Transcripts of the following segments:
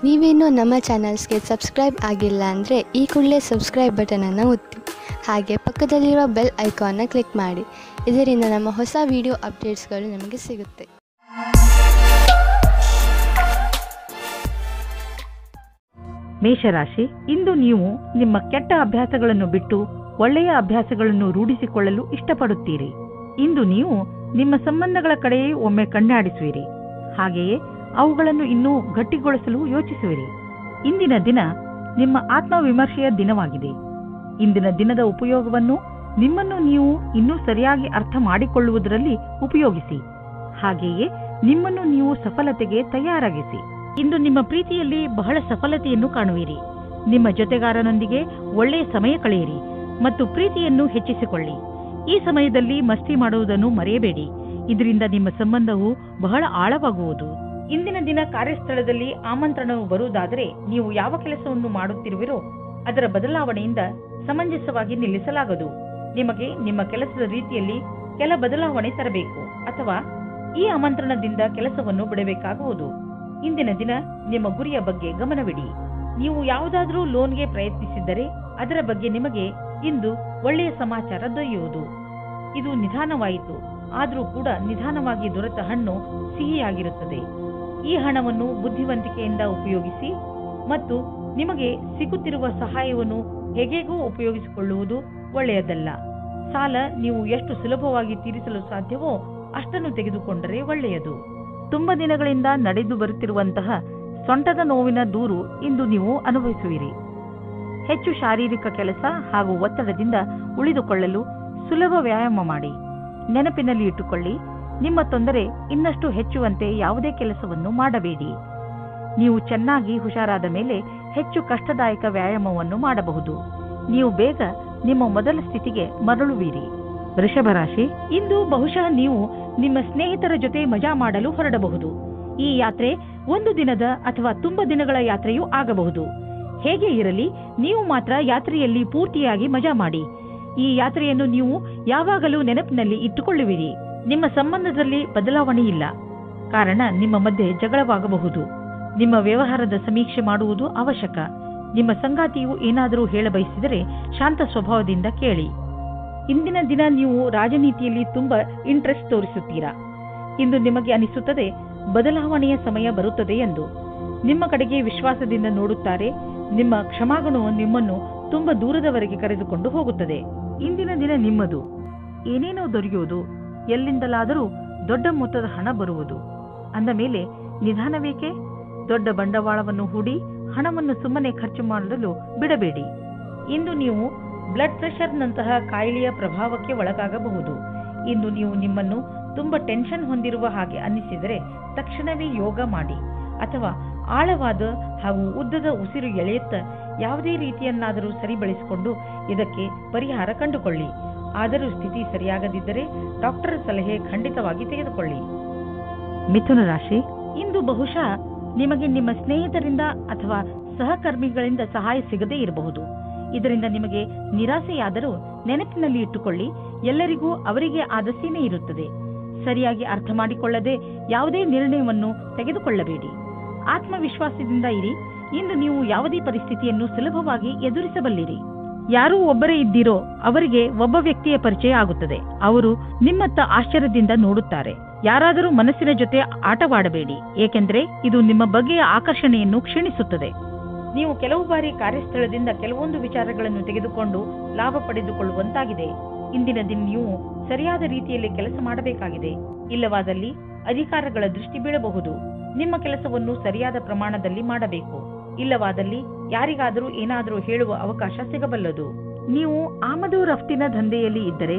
ನೀವೇನೂ ನಮ್ಮ ಚಾನಲ್ಸ್ಗೆ ಸಬ್ಸ್ಕ್ರೈಬ್ ಆಗಿಲ್ಲ ಅಂದರೆ ಈ ಕೂಡಲೇ ಸಬ್ಸ್ಕ್ರೈಬ್ ಬಟನನ್ನು ಒತ್ತಿ ಹಾಗೆ ಪಕ್ಕದಲ್ಲಿರುವ ಬೆಲ್ ಐಕಾನ್ನ ಕ್ಲಿಕ್ ಮಾಡಿ. ಇದರಿಂದ ನಮ್ಮ ಹೊಸ ವಿಡಿಯೋ ಅಪ್ಡೇಟ್ಸ್ಗಳು ನಿಮಗೆ ಸಿಗುತ್ತೆ. ಮೇಷರಾಶಿ, ಇಂದು ನೀವು ನಿಮ್ಮ ಕೆಟ್ಟ ಅಭ್ಯಾಸಗಳನ್ನು ಬಿಟ್ಟು ಒಳ್ಳೆಯ ಅಭ್ಯಾಸಗಳನ್ನು ರೂಢಿಸಿಕೊಳ್ಳಲು ಇಷ್ಟಪಡುತ್ತೀರಿ. ಇಂದು ನೀವು ನಿಮ್ಮ ಸಂಬಂಧಗಳ ಕಡೆಯೇ ಒಮ್ಮೆ ಕಣ್ಣಾಡಿಸುವಿರಿ. ಹಾಗೆಯೇ ಅವುಗಳನ್ನು ಇನ್ನೂ ಗಟ್ಟಿಗೊಳಿಸಲು ಯೋಚಿಸುವಿರಿ. ಇಂದಿನ ದಿನ ನಿಮ್ಮ ಆತ್ಮವಿಮರ್ಶೆಯ ದಿನವಾಗಿದೆ. ಇಂದಿನ ದಿನದ ಉಪಯೋಗವನ್ನು ನಿಮ್ಮನ್ನು ನೀವು ಇನ್ನೂ ಸರಿಯಾಗಿ ಅರ್ಥ ಮಾಡಿಕೊಳ್ಳುವುದರಲ್ಲಿ ಉಪಯೋಗಿಸಿ. ಹಾಗೆಯೇ ನಿಮ್ಮನ್ನು ನೀವು ಸಫಲತೆಗೆ ತಯಾರಾಗಿಸಿ. ಇಂದು ನಿಮ್ಮ ಪ್ರೀತಿಯಲ್ಲಿ ಬಹಳ ಸಫಲತೆಯನ್ನು ಕಾಣುವಿರಿ. ನಿಮ್ಮ ಜೊತೆಗಾರನೊಂದಿಗೆ ಒಳ್ಳೆಯ ಸಮಯ ಕಳೆಯಿರಿ ಮತ್ತು ಪ್ರೀತಿಯನ್ನು ಹೆಚ್ಚಿಸಿಕೊಳ್ಳಿ. ಈ ಸಮಯದಲ್ಲಿ ಮಸ್ತಿ ಮಾಡುವುದನ್ನು ಮರೆಯಬೇಡಿ. ಇದರಿಂದ ನಿಮ್ಮ ಸಂಬಂಧವು ಬಹಳ ಆಳವಾಗುವುದು. ಇಂದಿನ ದಿನ ಕಾರ್ಯಸ್ಥಳದಲ್ಲಿ ಆಮಂತ್ರಣವು ಬರುವುದಾದರೆ ನೀವು ಯಾವ ಕೆಲಸವನ್ನು ಮಾಡುತ್ತಿರುವಿರೋ ಅದರ ಬದಲಾವಣೆಯಿಂದ ಸಮಂಜಸವಾಗಿ ನಿಲ್ಲಿಸಲಾಗದು. ನಿಮಗೆ ನಿಮ್ಮ ಕೆಲಸದ ರೀತಿಯಲ್ಲಿ ಕೆಲ ಬದಲಾವಣೆ ತರಬೇಕು ಅಥವಾ ಈ ಆಮಂತ್ರಣದಿಂದ ಕೆಲಸವನ್ನು ಬಿಡಬೇಕಾಗುವುದು. ಇಂದಿನ ದಿನ ನಿಮ್ಮ ಗುರಿಯ ಬಗ್ಗೆ ಗಮನವಿಡಿ. ನೀವು ಯಾವುದಾದರೂ ಲೋನ್ಗೆ ಪ್ರಯತ್ನಿಸಿದ್ದರೆ ಅದರ ಬಗ್ಗೆ ನಿಮಗೆ ಇಂದು ಒಳ್ಳೆಯ ಸಮಾಚಾರ ದೊರೆಯುವುದು. ಇದು ನಿಧಾನವಾಯಿತು, ಆದರೂ ಕೂಡ ನಿಧಾನವಾಗಿ ದೊರೆತ ಹಣ್ಣು ಸಿಹಿಯಾಗಿರುತ್ತದೆ. ಈ ಹಣವನ್ನು ಬುದ್ಧಿವಂತಿಕೆಯಿಂದ ಉಪಯೋಗಿಸಿ ಮತ್ತು ನಿಮಗೆ ಸಿಗುತ್ತಿರುವ ಸಹಾಯವನ್ನು ಹೇಗೆಗೂ ಉಪಯೋಗಿಸಿಕೊಳ್ಳುವುದು ಒಳ್ಳೆಯದಲ್ಲ. ಸಾಲ ನೀವು ಎಷ್ಟು ಸುಲಭವಾಗಿ ತೀರಿಸಲು ಸಾಧ್ಯವೋ ಅಷ್ಟನ್ನು ತೆಗೆದುಕೊಂಡರೆ ಒಳ್ಳೆಯದು. ತುಂಬಾ ದಿನಗಳಿಂದ ನಡೆದು ಬರುತ್ತಿರುವಂತಹ ಸೊಂಟದ ನೋವಿನ ದೂರು ಇಂದು ನೀವು ಅನುಭವಿಸುವಿರಿ. ಹೆಚ್ಚು ಶಾರೀರಿಕ ಕೆಲಸ ಹಾಗೂ ಒತ್ತಡದಿಂದ ಉಳಿದುಕೊಳ್ಳಲು ಸುಲಭ ವ್ಯಾಯಾಮ ಮಾಡಿ. ನೆನಪಿನಲ್ಲಿ ಇಟ್ಟುಕೊಳ್ಳಿ, ನಿಮ್ಮ ತೊಂದರೆ ಇನ್ನಷ್ಟು ಹೆಚ್ಚುವಂತೆ ಯಾವುದೇ ಕೆಲಸವನ್ನು ಮಾಡಬೇಡಿ. ನೀವು ಚೆನ್ನಾಗಿ ಹುಷಾರಾದ ಮೇಲೆ ಹೆಚ್ಚು ಕಷ್ಟದಾಯಕ ವ್ಯಾಯಾಮವನ್ನು ಮಾಡಬಹುದು. ನೀವು ಬೇಗ ನಿಮ್ಮ ಮೊದಲ ಸ್ಥಿತಿಗೆ ಮರಳುವಿರಿ. ವೃಷಭ ರಾಶಿ, ಇಂದು ಬಹುಶಃ ನೀವು ನಿಮ್ಮ ಸ್ನೇಹಿತರ ಜೊತೆ ಮಜಾ ಮಾಡಲು ಹೊರಡಬಹುದು. ಈ ಯಾತ್ರೆ ಒಂದು ದಿನದ ಅಥವಾ ತುಂಬಾ ದಿನಗಳ ಯಾತ್ರೆಯೂ ಆಗಬಹುದು. ಹೇಗೆ ಇರಲಿ, ನೀವು ಮಾತ್ರ ಯಾತ್ರೆಯಲ್ಲಿ ಪೂರ್ತಿಯಾಗಿ ಮಜಾ ಮಾಡಿ. ಈ ಯಾತ್ರೆಯನ್ನು ನೀವು ಯಾವಾಗಲೂ ನೆನಪಿನಲ್ಲಿ ಇಟ್ಟುಕೊಳ್ಳುವಿರಿ. ನಿಮ್ಮ ಸಂಬಂಧದಲ್ಲಿ ಬದಲಾವಣೆ ಇಲ್ಲ, ಕಾರಣ ನಿಮ್ಮ ಮಧ್ಯೆ ಜಗಳವಾಗಬಹುದು. ನಿಮ್ಮ ವ್ಯವಹಾರದ ಸಮೀಕ್ಷೆ ಮಾಡುವುದು ಅವಶ್ಯಕ. ನಿಮ್ಮ ಸಂಗಾತಿಯು ಏನಾದರೂ ಹೇಳಬಯಸಿದರೆ ಶಾಂತ ಸ್ವಭಾವದಿಂದ ಕೇಳಿ. ಇಂದಿನ ದಿನ ನೀವು ರಾಜನೀತಿಯಲ್ಲಿ ತುಂಬಾ ಇಂಟ್ರೆಸ್ಟ್ ತೋರಿಸುತ್ತೀರಾ. ಇಂದು ನಿಮಗೆ ಅನಿಸುತ್ತದೆ ಬದಲಾವಣೆಯ ಸಮಯ ಬರುತ್ತದೆ ಎಂದು. ನಿಮ್ಮ ಕಡೆಗೆ ವಿಶ್ವಾಸದಿಂದ ನೋಡುತ್ತಾರೆ. ನಿಮ್ಮ ಕ್ಷಮಾಗುಣವು ನಿಮ್ಮನ್ನು ತುಂಬಾ ದೂರದವರೆಗೆ ಕರೆದುಕೊಂಡು ಹೋಗುತ್ತದೆ. ಇಂದಿನ ದಿನ ನಿಮ್ಮದು. ಏನೇನೋ ದೊರೆಯುವುದು, ಎಲ್ಲಿಂದಲಾದರೂ ದೊಡ್ಡ ಮೊತ್ತದ ಹಣ ಬರುವುದು. ಅಂದ ಮೇಲೆ ನಿಧಾನವೇಕೆ? ದೊಡ್ಡ ಬಂಡವಾಳವನ್ನು ಹೂಡಿ ಹಣವನ್ನು ಸುಮ್ಮನೆ ಖರ್ಚು ಮಾಡಲು ಬಿಡಬೇಡಿ. ಇಂದು ನೀವು ಬ್ಲಡ್ ಪ್ರೆಷರ್ನಂತಹ ಕಾಯಿಲೆಯ ಪ್ರಭಾವಕ್ಕೆ ಒಳಗಾಗಬಹುದು. ಇಂದು ನೀವು ನಿಮ್ಮನ್ನು ತುಂಬಾ ಟೆನ್ಷನ್ ಹೊಂದಿರುವ ಹಾಗೆ ಅನ್ನಿಸಿದರೆ ತಕ್ಷಣವೇ ಯೋಗ ಮಾಡಿ ಅಥವಾ ಆಳವಾದ ಹಾಗೂ ಉದ್ದದ ಉಸಿರು ಎಳೆಯುತ್ತಾ ಯಾವುದೇ ರೀತಿಯನ್ನಾದರೂ ಸರಿಪಡಿಸಿಕೊಂಡು ಇದಕ್ಕೆ ಪರಿಹಾರ ಕಂಡುಕೊಳ್ಳಿ. ಆದರೂ ಸ್ಥಿತಿ ಸರಿಯಾಗದಿದ್ದರೆ ಡಾಕ್ಟರ್ ಸಲಹೆ ಖಂಡಿತವಾಗಿ ತೆಗೆದುಕೊಳ್ಳಿ. ಮಿಥುನ ರಾಶಿ, ಇಂದು ಬಹುಶಃ ನಿಮಗೆ ನಿಮ್ಮ ಸ್ನೇಹಿತರಿಂದ ಅಥವಾ ಸಹಕರ್ಮಿಗಳಿಂದ ಸಹಾಯ ಸಿಗದೇ ಇರಬಹುದು. ಇದರಿಂದ ನಿಮಗೆ ನಿರಾಸೆಯಾದರೂ ನೆನಪಿನಲ್ಲಿ ಇಟ್ಟುಕೊಳ್ಳಿ, ಎಲ್ಲರಿಗೂ ಅವರಿಗೆ ಆದ ಸೀಮೆ ಇರುತ್ತದೆ. ಸರಿಯಾಗಿ ಅರ್ಥ ಮಾಡಿಕೊಳ್ಳದೆ ಯಾವುದೇ ನಿರ್ಣಯವನ್ನು ತೆಗೆದುಕೊಳ್ಳಬೇಡಿ. ಆತ್ಮವಿಶ್ವಾಸದಿಂದ ಇರಿ. ಇಂದು ನೀವು ಯಾವುದೇ ಪರಿಸ್ಥಿತಿಯನ್ನು ಸುಲಭವಾಗಿ ಎದುರಿಸಬಲ್ಲಿರಿ. ಯಾರೂ ಒಬ್ಬರೇ ಇದ್ದೀರೋ ಅವರಿಗೆ ಒಬ್ಬ ವ್ಯಕ್ತಿಯ ಪರಿಚಯ ಆಗುತ್ತದೆ. ಅವರು ನಿಮ್ಮತ್ತ ಆಶ್ಚರ್ಯದಿಂದ ನೋಡುತ್ತಾರೆ. ಯಾರಾದರೂ ಮನಸ್ಸಿನ ಜೊತೆ ಆಟವಾಡಬೇಡಿ, ಏಕೆಂದರೆ ಇದು ನಿಮ್ಮ ಬಗೆಯ ಆಕರ್ಷಣೆಯನ್ನು ಕ್ಷೀಣಿಸುತ್ತದೆ. ನೀವು ಕೆಲವು ಬಾರಿ ಕಾರ್ಯಸ್ಥಳದಿಂದ ಕೆಲವೊಂದು ವಿಚಾರಗಳನ್ನು ತೆಗೆದುಕೊಂಡು ಲಾಭ ಪಡೆದುಕೊಳ್ಳುವಂತಾಗಿದೆ. ಇಂದಿನ ದಿನ ನೀವು ಸರಿಯಾದ ರೀತಿಯಲ್ಲಿ ಕೆಲಸ ಮಾಡಬೇಕಾಗಿದೆ. ಇಲ್ಲವಾದಲ್ಲಿ ಅಧಿಕಾರಗಳ ದೃಷ್ಟಿ ಬೀಳಬಹುದು. ನಿಮ್ಮ ಕೆಲಸವನ್ನು ಸರಿಯಾದ ಪ್ರಮಾಣದಲ್ಲಿ ಮಾಡಬೇಕು. ಇಲ್ಲವಾದಲ್ಲಿ ಯಾರಿಗಾದರೂ ಏನಾದರೂ ಹೇಳುವ ಅವಕಾಶ ಸಿಗಬಲ್ಲದು. ನೀವು ಆಮದು ರಫ್ತಿನ ದಂಧೆಯಲ್ಲಿ ಇದ್ದರೆ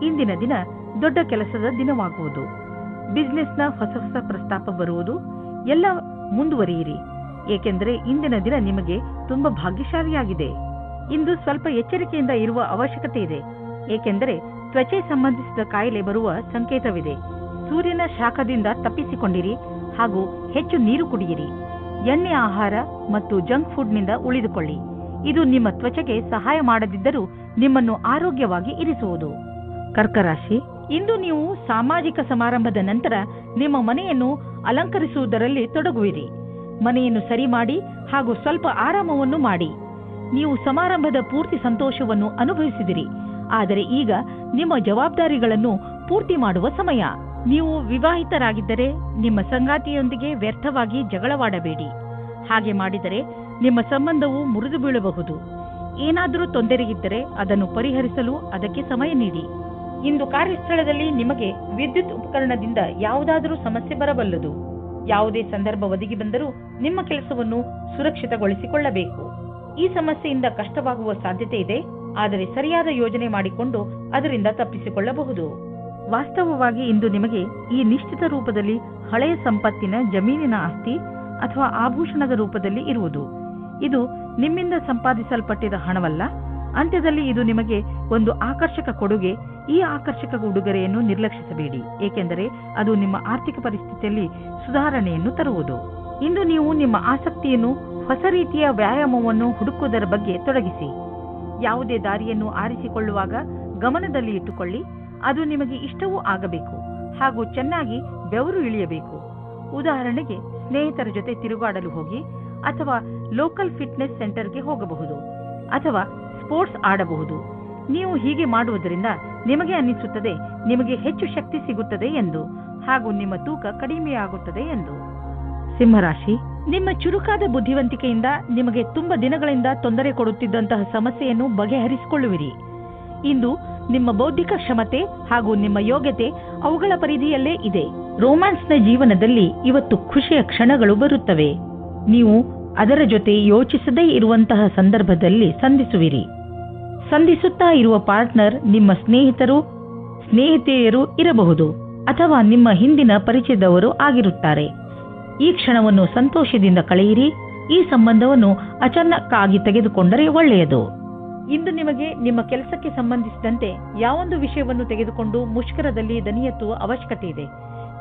ಇಂದಿನ ದಿನ ದೊಡ್ಡ ಕೆಲಸದ ದಿನವಾಗುವುದು. ಬಿಸಿನೆಸ್ನ ಹೊಸ ಹೊಸ ಪ್ರಸ್ತಾಪ ಬರುವುದು. ಎಲ್ಲ ಮುಂದುವರಿಯಿರಿ, ಏಕೆಂದರೆ ಇಂದಿನ ದಿನ ನಿಮಗೆ ತುಂಬಾ ಭಾಗ್ಯಶಾಲಿಯಾಗಿದೆ. ಇಂದು ಸ್ವಲ್ಪ ಎಚ್ಚರಿಕೆಯಿಂದ ಇರುವ ಅವಶ್ಯಕತೆ ಇದೆ, ಏಕೆಂದರೆ ತ್ವಚೆ ಸಂಬಂಧಿಸಿದ ಕಾಯಿಲೆ ಬರುವ ಸಂಕೇತವಿದೆ. ಸೂರ್ಯನ ಶಾಖದಿಂದ ತಪ್ಪಿಸಿಕೊಂಡಿರಿ ಹಾಗೂ ಹೆಚ್ಚು ನೀರು ಕುಡಿಯಿರಿ. ಎಣ್ಣೆ ಆಹಾರ ಮತ್ತು ಜಂಕ್ ಫುಡ್ನಿಂದ ಉಳಿದುಕೊಳ್ಳಿ. ಇದು ನಿಮ್ಮ ತ್ವಚೆಗೆ ಸಹಾಯ ಮಾಡದಿದ್ದರೂ ನಿಮ್ಮನ್ನು ಆರೋಗ್ಯವಾಗಿ ಇರಿಸುವುದು. ಕರ್ಕರಾಶಿ, ಇಂದು ನೀವು ಸಾಮಾಜಿಕ ಸಮಾರಂಭದ ನಂತರ ನಿಮ್ಮ ಮನೆಯನ್ನು ಅಲಂಕರಿಸುವುದರಲ್ಲಿ ತೊಡಗುವಿರಿ. ಮನೆಯನ್ನು ಸರಿ ಮಾಡಿ ಹಾಗೂ ಸ್ವಲ್ಪ ಆರಾಮವನ್ನು ಮಾಡಿ. ನೀವು ಸಮಾರಂಭದ ಪೂರ್ತಿ ಸಂತೋಷವನ್ನು ಅನುಭವಿಸಿದಿರಿ. ಆದರೆ ಈಗ ನಿಮ್ಮ ಜವಾಬ್ದಾರಿಗಳನ್ನು ಪೂರ್ತಿ ಮಾಡುವ ಸಮಯ. ನೀವು ವಿವಾಹಿತರಾಗಿದ್ದರೆ ನಿಮ್ಮ ಸಂಗಾತಿಯೊಂದಿಗೆ ವ್ಯರ್ಥವಾಗಿ ಜಗಳವಾಡಬೇಡಿ. ಹಾಗೆ ಮಾಡಿದರೆ ನಿಮ್ಮ ಸಂಬಂಧವು ಮುರಿದು ಬೀಳಬಹುದು. ಏನಾದರೂ ತೊಂದರೆಯಿದ್ದರೆ ಅದನ್ನು ಪರಿಹರಿಸಲು ಅದಕ್ಕೆ ಸಮಯ ನೀಡಿ. ಇಂದು ಕಾರ್ಯಸ್ಥಳದಲ್ಲಿ ನಿಮಗೆ ವಿದ್ಯುತ್ ಉಪಕರಣದಿಂದ ಯಾವುದಾದರೂ ಸಮಸ್ಯೆ ಬರಬಲ್ಲದು. ಯಾವುದೇ ಸಂದರ್ಭ ಒದಗಿ ಬಂದರೂ ನಿಮ್ಮ ಕೆಲಸವನ್ನು ಸುರಕ್ಷಿತಗೊಳಿಸಿಕೊಳ್ಳಬೇಕು. ಈ ಸಮಸ್ಯೆಯಿಂದ ಕಷ್ಟವಾಗುವ ಸಾಧ್ಯತೆ ಇದೆ, ಆದರೆ ಸರಿಯಾದ ಯೋಜನೆ ಮಾಡಿಕೊಂಡು ಅದರಿಂದ ತಪ್ಪಿಸಿಕೊಳ್ಳಬಹುದು. ವಾಸ್ತವವಾಗಿ ಇಂದು ನಿಮಗೆ ಈ ನಿಶ್ಚಿತ ರೂಪದಲ್ಲಿ ಹಳೆಯ ಸಂಪತ್ತಿನ ಜಮೀನಿನ ಆಸ್ತಿ ಅಥವಾ ಆಭೂಷಣದ ರೂಪದಲ್ಲಿ ಇರುವುದು. ಇದು ನಿಮ್ಮಿಂದ ಸಂಪಾದಿಸಲ್ಪಟ್ಟಿದ ಹಣವಲ್ಲ. ಅಂತ್ಯದಲ್ಲಿ ಇದು ನಿಮಗೆ ಒಂದು ಆಕರ್ಷಕ ಕೊಡುಗೆ. ಈ ಆಕರ್ಷಕ ಉಡುಗೊರೆಯನ್ನು ನಿರ್ಲಕ್ಷಿಸಬೇಡಿ, ಏಕೆಂದರೆ ಅದು ನಿಮ್ಮ ಆರ್ಥಿಕ ಪರಿಸ್ಥಿತಿಯಲ್ಲಿ ಸುಧಾರಣೆಯನ್ನು ತರುವುದು. ಇಂದು ನೀವು ನಿಮ್ಮ ಆಸಕ್ತಿಯನ್ನು ಹೊಸ ರೀತಿಯ ವ್ಯಾಯಾಮವನ್ನು ಹುಡುಕುವುದರ ಬಗ್ಗೆ ತೊಡಗಿಸಿ. ಯಾವುದೇ ದಾರಿಯನ್ನು ಆರಿಸಿಕೊಳ್ಳುವಾಗ ಗಮನದಲ್ಲಿ ಇಟ್ಟುಕೊಳ್ಳಿ, ಅದು ನಿಮಗೆ ಇಷ್ಟವೂ ಆಗಬೇಕು ಹಾಗೂ ಚೆನ್ನಾಗಿ ಬೆವರು ಇಳಿಯಬೇಕು. ಉದಾಹರಣೆಗೆ, ಸ್ನೇಹಿತರ ಜೊತೆ ತಿರುಗಾಡಲು ಹೋಗಿ, ಅಥವಾ ಲೋಕಲ್ ಫಿಟ್ನೆಸ್ ಸೆಂಟರ್ಗೆ ಹೋಗಬಹುದು, ಅಥವಾ ಸ್ಪೋರ್ಟ್ಸ್ ಆಡಬಹುದು. ನೀವು ಹೀಗೆ ಮಾಡುವುದರಿಂದ ನಿಮಗೆ ಅನ್ನಿಸುತ್ತದೆ ನಿಮಗೆ ಹೆಚ್ಚು ಶಕ್ತಿ ಸಿಗುತ್ತದೆ ಎಂದು, ಹಾಗೂ ನಿಮ್ಮ ತೂಕ ಕಡಿಮೆಯಾಗುತ್ತದೆ ಎಂದು. ಸಿಂಹರಾಶಿ, ನಿಮ್ಮ ಚುರುಕಾದ ಬುದ್ಧಿವಂತಿಕೆಯಿಂದ ನಿಮಗೆ ತುಂಬ ದಿನಗಳಿಂದ ತೊಂದರೆ ಕೊಡುತ್ತಿದ್ದಂತಹ ಸಮಸ್ಯೆಯನ್ನು ಬಗೆಹರಿಸಿಕೊಳ್ಳುವಿರಿ. ಇಂದು ನಿಮ್ಮ ಬೌದ್ಧಿಕ ಕ್ಷಮತೆ ಹಾಗೂ ನಿಮ್ಮ ಯೋಗ್ಯತೆ ಅವುಗಳ ಪರಿಧಿಯಲ್ಲೇ ಇದೆ. ರೋಮ್ಯಾನ್ಸ್ನ ಜೀವನದಲ್ಲಿ ಇವತ್ತು ಖುಷಿಯ ಕ್ಷಣಗಳು ಬರುತ್ತವೆ. ನೀವು ಅದರ ಜೊತೆ ಯೋಚಿಸದೇ ಇರುವಂತಹ ಸಂದರ್ಭದಲ್ಲಿ ಸಂಧಿಸುವಿರಿ. ಸಂಧಿಸುತ್ತಾ ಇರುವ ಪಾರ್ಟ್ನರ್ ನಿಮ್ಮ ಸ್ನೇಹಿತರು, ಸ್ನೇಹಿತೆಯರು ಇರಬಹುದು, ಅಥವಾ ನಿಮ್ಮ ಹಿಂದಿನ ಪರಿಚಯದವರು ಆಗಿರುತ್ತಾರೆ. ಈ ಕ್ಷಣವನ್ನು ಸಂತೋಷದಿಂದ ಕಳೆಯಿರಿ. ಈ ಸಂಬಂಧವನ್ನು ಅಚಾನಕ್ಕಾಗಿ ತೆಗೆದುಕೊಂಡರೆ ಒಳ್ಳೆಯದು. ಇಂದು ನಿಮಗೆ ನಿಮ್ಮ ಕೆಲಸಕ್ಕೆ ಸಂಬಂಧಿಸಿದಂತೆ ಯಾವೊಂದು ವಿಷಯವನ್ನು ತೆಗೆದುಕೊಂಡು ಮುಷ್ಕರದಲ್ಲಿ ದನಿ ಎತ್ತುವ ಅವಶ್ಯಕತೆ ಇದೆ.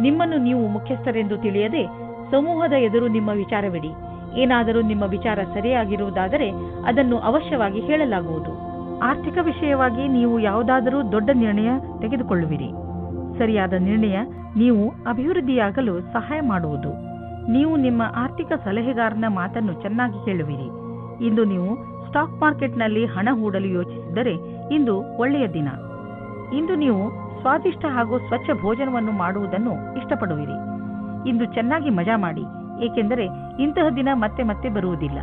ನಿಮ್ಮನ್ನು ನೀವು ಮುಖ್ಯಸ್ಥರೆಂದು ತಿಳಿಯದೆ ಸಮೂಹದ ಎದುರು ನಿಮ್ಮ ವಿಚಾರವಿಡಿ. ಏನಾದರೂ ನಿಮ್ಮ ವಿಚಾರ ಸರಿಯಾಗಿರುವುದಾದರೆ ಅದನ್ನು ಅವಶ್ಯವಾಗಿ ಹೇಳಲಾಗುವುದು. ಆರ್ಥಿಕ ವಿಷಯವಾಗಿ ನೀವು ಯಾವುದಾದರೂ ದೊಡ್ಡ ನಿರ್ಣಯ ತೆಗೆದುಕೊಳ್ಳುವಿರಿ. ಸರಿಯಾದ ನಿರ್ಣಯ ನೀವು ಅಭಿವೃದ್ಧಿಯಾಗಲು ಸಹಾಯ ಮಾಡುವುದು. ನೀವು ನಿಮ್ಮ ಆರ್ಥಿಕ ಸಲಹೆಗಾರನ ಮಾತನ್ನು ಚೆನ್ನಾಗಿ ಕೇಳುವಿರಿ. ಇಂದು ನೀವು ಸ್ಟಾಕ್ ಮಾರ್ಕೆಟ್ನಲ್ಲಿ ಹಣ ಹೂಡಲು ಯೋಚಿಸಿದರೆ ಇಂದು ಒಳ್ಳೆಯ ದಿನ. ಇಂದು ನೀವು ಸ್ವಾದಿಷ್ಟ ಹಾಗೂ ಸ್ವಚ್ಛ ಭೋಜನವನ್ನು ಮಾಡುವುದನ್ನು ಇಷ್ಟಪಡುವಿರಿ. ಇಂದು ಚೆನ್ನಾಗಿ ಮಜಾ ಮಾಡಿ, ಏಕೆಂದರೆ ಇಂತಹ ದಿನ ಮತ್ತೆ ಮತ್ತೆ ಬರುವುದಿಲ್ಲ.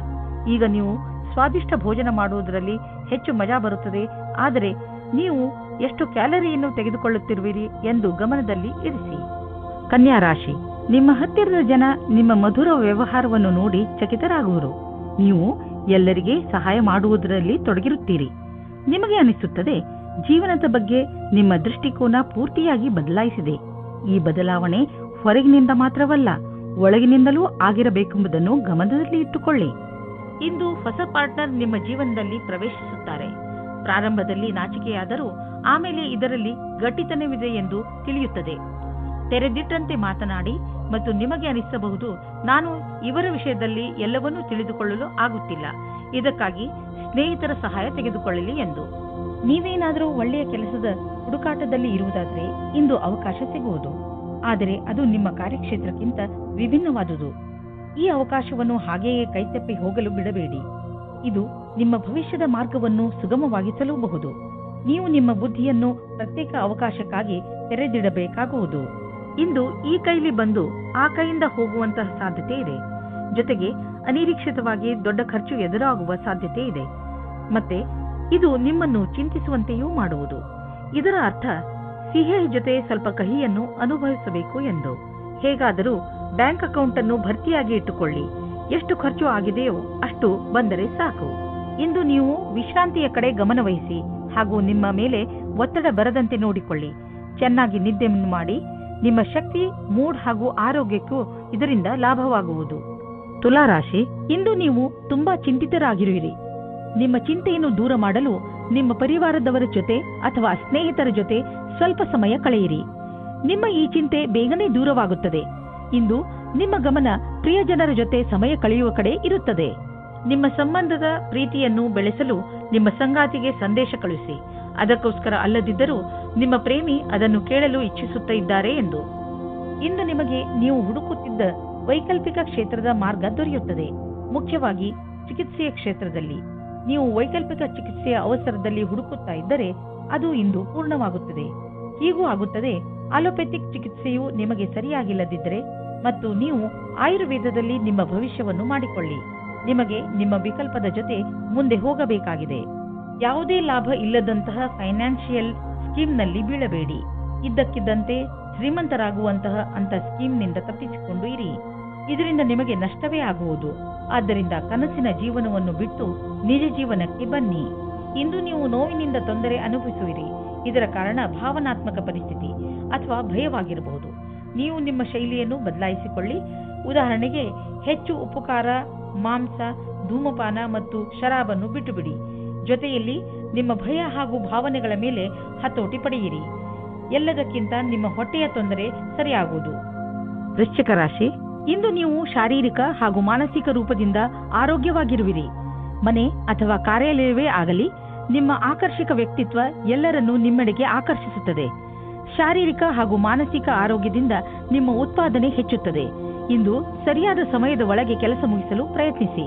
ಈಗ ನೀವು ಸ್ವಾದಿಷ್ಟ ಭೋಜನ ಮಾಡುವುದರಲ್ಲಿ ಹೆಚ್ಚು ಮಜಾ ಬರುತ್ತದೆ, ಆದರೆ ನೀವು ಎಷ್ಟು ಕ್ಯಾಲರಿಯನ್ನು ತೆಗೆದುಕೊಳ್ಳುತ್ತಿರುವಿರಿ ಎಂದು ಗಮನದಲ್ಲಿ ಇರಿಸಿ. ಕನ್ಯಾ ರಾಶಿ, ನಿಮ್ಮ ಹತ್ತಿರದ ಜನ ನಿಮ್ಮ ಮಧುರ ವ್ಯವಹಾರವನ್ನು ನೋಡಿ ಚಕಿತರಾಗುವರು. ನೀವು ಎಲ್ಲರಿಗೆ ಸಹಾಯ ಮಾಡುವುದರಲ್ಲಿ ತೊಡಗಿರುತ್ತೀರಿ. ನಿಮಗೆ ಅನಿಸುತ್ತದೆ ಜೀವನದ ಬಗ್ಗೆ ನಿಮ್ಮ ದೃಷ್ಟಿಕೋನ ಪೂರ್ತಿಯಾಗಿ ಬದಲಾಯಿಸಿದೆ. ಈ ಬದಲಾವಣೆ ಹೊರಗಿನಿಂದ ಮಾತ್ರವಲ್ಲ, ಒಳಗಿನಿಂದಲೂ ಆಗಿರಬೇಕೆಂಬುದನ್ನು ಗಮನದಲ್ಲಿ ಇಟ್ಟುಕೊಳ್ಳಿ. ಇಂದು ಹೊಸ ಪಾರ್ಟ್ನರ್ ನಿಮ್ಮ ಜೀವನದಲ್ಲಿ ಪ್ರವೇಶಿಸುತ್ತಾರೆ. ಪ್ರಾರಂಭದಲ್ಲಿ ನಾಚಿಕೆಯಾದರೂ ಆಮೇಲೆ ಇದರಲ್ಲಿ ಗಟ್ಟಿತನವಿದೆ ಎಂದು ತಿಳಿಯುತ್ತದೆ. ತೆರೆದಿಟ್ಟಂತೆ ಮಾತನಾಡಿ ಮತ್ತು ನಿಮಗೆ ಅನಿಸಬಹುದು, ನಾನು ಇವರ ವಿಷಯದಲ್ಲಿ ಎಲ್ಲವನ್ನೂ ತಿಳಿದುಕೊಳ್ಳಲು ಆಗುತ್ತಿಲ್ಲ, ಇದಕ್ಕಾಗಿ ಸ್ನೇಹಿತರ ಸಹಾಯ ತೆಗೆದುಕೊಳ್ಳಲಿ ಎಂದು. ನೀವೇನಾದರೂ ಒಳ್ಳೆಯ ಕೆಲಸದ ಹುಡುಕಾಟದಲ್ಲಿ ಇರುವುದಾದರೆ ಇಂದು ಅವಕಾಶ ಸಿಗುವುದು, ಆದರೆ ಅದು ನಿಮ್ಮ ಕಾರ್ಯಕ್ಷೇತ್ರಕ್ಕಿಂತ ವಿಭಿನ್ನವಾದುದು. ಈ ಅವಕಾಶವನ್ನು ಹಾಗೆಯೇ ಕೈತಪ್ಪಿ ಹೋಗಲು ಬಿಡಬೇಡಿ. ಇದು ನಿಮ್ಮ ಭವಿಷ್ಯದ ಮಾರ್ಗವನ್ನು ಸುಗಮವಾಗಿಸಲೂಬಹುದು. ನೀವು ನಿಮ್ಮ ಬುದ್ಧಿಯನ್ನು ಪ್ರತ್ಯೇಕ ಅವಕಾಶಕ್ಕಾಗಿ ತೆರೆದಿಡಬೇಕಾಗುವುದು. ಇಂದು ಈ ಕೈಲಿ ಬಂದು ಆ ಕೈಯಿಂದ ಹೋಗುವಂತಹ ಸಾಧ್ಯತೆ ಇದೆ. ಜೊತೆಗೆ ಅನಿರೀಕ್ಷಿತವಾಗಿ ದೊಡ್ಡ ಖರ್ಚು ಎದುರಾಗುವ ಸಾಧ್ಯತೆ ಇದೆ. ಮತ್ತೆ ಇದು ನಿಮ್ಮನ್ನು ಚಿಂತಿಸುವಂತೆಯೂ ಮಾಡುವುದು. ಇದರ ಅರ್ಥ ಸಿಹಿಯ ಜೊತೆ ಸ್ವಲ್ಪ ಕಹಿಯನ್ನು ಅನುಭವಿಸಬೇಕು ಎಂದು. ಹೇಗಾದರೂ ಬ್ಯಾಂಕ್ ಅಕೌಂಟ್ ಅನ್ನು ಭರ್ತಿಯಾಗಿ ಇಟ್ಟುಕೊಳ್ಳಿ. ಎಷ್ಟು ಖರ್ಚು ಆಗಿದೆಯೋ ಅಷ್ಟು ಬಂದರೆ ಸಾಕು. ಇಂದು ನೀವು ವಿಶ್ರಾಂತಿಯ ಕಡೆ ಗಮನವಹಿಸಿ ಹಾಗೂ ನಿಮ್ಮ ಮೇಲೆ ಒತ್ತಡ ಬರದಂತೆ ನೋಡಿಕೊಳ್ಳಿ. ಚೆನ್ನಾಗಿ ನಿದ್ದೆಯನ್ನು ಮಾಡಿ. ನಿಮ್ಮ ಶಕ್ತಿ, ಮೂಡ್ ಹಾಗೂ ಆರೋಗ್ಯಕ್ಕೂ ಇದರಿಂದ ಲಾಭವಾಗುವುದು. ತುಲಾ ರಾಶಿ, ಇಂದು ನೀವು ತುಂಬಾ ಚಿಂತಿತರಾಗಿರುವಿರಿ. ನಿಮ್ಮ ಚಿಂತೆಯನ್ನು ದೂರ ಮಾಡಲು ನಿಮ್ಮ ಪರಿವಾರದವರ ಜೊತೆ ಅಥವಾ ಸ್ನೇಹಿತರ ಜೊತೆ ಸ್ವಲ್ಪ ಸಮಯ ಕಳೆಯಿರಿ. ನಿಮ್ಮ ಈ ಚಿಂತೆ ಬೇಗನೆ ದೂರವಾಗುತ್ತದೆ. ಇಂದು ನಿಮ್ಮ ಗಮನ ಪ್ರಿಯಜನರ ಜೊತೆ ಸಮಯ ಕಳೆಯುವ ಕಡೆ ಇರುತ್ತದೆ. ನಿಮ್ಮ ಸಂಬಂಧದ ಪ್ರೀತಿಯನ್ನು ಬೆಳೆಸಲು ನಿಮ್ಮ ಸಂಗಾತಿಗೆ ಸಂದೇಶ ಕಳುಹಿಸಿ. ಅದಕ್ಕೋಸ್ಕರ ಅಲ್ಲದಿದ್ದರೂ ನಿಮ್ಮ ಪ್ರೇಮಿ ಅದನ್ನು ಕೇಳಲು ಇಚ್ಛಿಸುತ್ತಾ ಇದ್ದಾರೆ ಎಂದು. ಇಂದು ನಿಮಗೆ ನೀವು ಹುಡುಕುತ್ತಿದ್ದ ವೈಕಲ್ಪಿಕ ಕ್ಷೇತ್ರದ ಮಾರ್ಗ ದೊರೆಯುತ್ತದೆ. ಮುಖ್ಯವಾಗಿ ಚಿಕಿತ್ಸೆಯ ಕ್ಷೇತ್ರದಲ್ಲಿ ನೀವು ವೈಕಲ್ಪಿಕ ಚಿಕಿತ್ಸೆಯ ಅವಸರದಲ್ಲಿ ಹುಡುಕುತ್ತಾ ಇದ್ದರೆ ಅದು ಇಂದು ಪೂರ್ಣವಾಗುತ್ತದೆ. ಹೀಗೂ ಆಗುತ್ತದೆ, ಆಲೋಪ್ಯಾಥಿಕ್ ಚಿಕಿತ್ಸೆಯು ನಿಮಗೆ ಸರಿಯಾಗಿಲ್ಲದಿದ್ದರೆ ಮತ್ತು ನೀವು ಆಯುರ್ವೇದದಲ್ಲಿ ನಿಮ್ಮ ಭವಿಷ್ಯವನ್ನು ಮಾಡಿಕೊಳ್ಳಿ. ನಿಮಗೆ ನಿಮ್ಮ ವಿಕಲ್ಪದ ಜೊತೆ ಮುಂದೆ ಹೋಗಬೇಕಾಗಿದೆ. ಯಾವುದೇ ಲಾಭ ಇಲ್ಲದಂತಹ ಫೈನಾನ್ಷಿಯಲ್ ಸ್ಕೀಮ್ನಲ್ಲಿ ಬೀಳಬೇಡಿ. ಇದ್ದಕ್ಕಿದ್ದಂತೆ ಶ್ರೀಮಂತರಾಗುವಂತಹ ಅಂತ ಸ್ಕೀಮ್ನಿಂದ ತಪ್ಪಿಸಿಕೊಂಡು ಇರಿ. ಇದರಿಂದ ನಿಮಗೆ ನಷ್ಟವೇ ಆಗುವುದು. ಆದ್ದರಿಂದ ಕನಸಿನ ಜೀವನವನ್ನು ಬಿಟ್ಟು ನಿಜ ಜೀವನಕ್ಕೆ ಬನ್ನಿ. ಇಂದು ನೀವು ನೋವಿನಿಂದ ತೊಂದರೆ ಅನುಭವಿಸುವಿರಿ. ಇದರ ಕಾರಣ ಭಾವನಾತ್ಮಕ ಪರಿಸ್ಥಿತಿ ಅಥವಾ ಭಯವಾಗಿರಬಹುದು. ನೀವು ನಿಮ್ಮ ಶೈಲಿಯನ್ನು ಬದಲಾಯಿಸಿಕೊಳ್ಳಿ. ಉದಾಹರಣೆಗೆ, ಹೆಚ್ಚು ಉಪ್ಪು ಖಾರ, ಮಾಂಸ, ಧೂಮಪಾನ ಮತ್ತು ಶರಾಬನ್ನು ಬಿಟ್ಟುಬಿಡಿ. ಜೊತೆಯಲ್ಲಿ ನಿಮ್ಮ ಭಯ ಹಾಗೂ ಭಾವನೆಗಳ ಮೇಲೆ ಹತೋಟಿ ಪಡೆಯಿರಿ. ಎಲ್ಲದಕ್ಕಿಂತ ನಿಮ್ಮ ಹೊಟ್ಟೆಯ ತೊಂದರೆ ಸರಿಯಾಗುವುದು. ವೃಶ್ಚಿಕ ರಾಶಿ, ಇಂದು ನೀವು ಶಾರೀರಿಕ ಹಾಗೂ ಮಾನಸಿಕ ರೂಪದಿಂದ ಆರೋಗ್ಯವಾಗಿರುವಿರಿ. ಮನೆ ಅಥವಾ ಕಾರ್ಯಾಲಯವೇ ಆಗಲಿ, ನಿಮ್ಮ ಆಕರ್ಷಕ ವ್ಯಕ್ತಿತ್ವ ಎಲ್ಲರನ್ನೂ ನಿಮ್ಮೆಡೆಗೆ ಆಕರ್ಷಿಸುತ್ತದೆ. ಶಾರೀರಿಕ ಹಾಗೂ ಮಾನಸಿಕ ಆರೋಗ್ಯದಿಂದ ನಿಮ್ಮ ಉತ್ಪಾದನೆ ಹೆಚ್ಚುತ್ತದೆ. ಇಂದು ಸರಿಯಾದ ಸಮಯದ ಒಳಗೆ ಕೆಲಸ ಮುಗಿಸಲು ಪ್ರಯತ್ನಿಸಿ.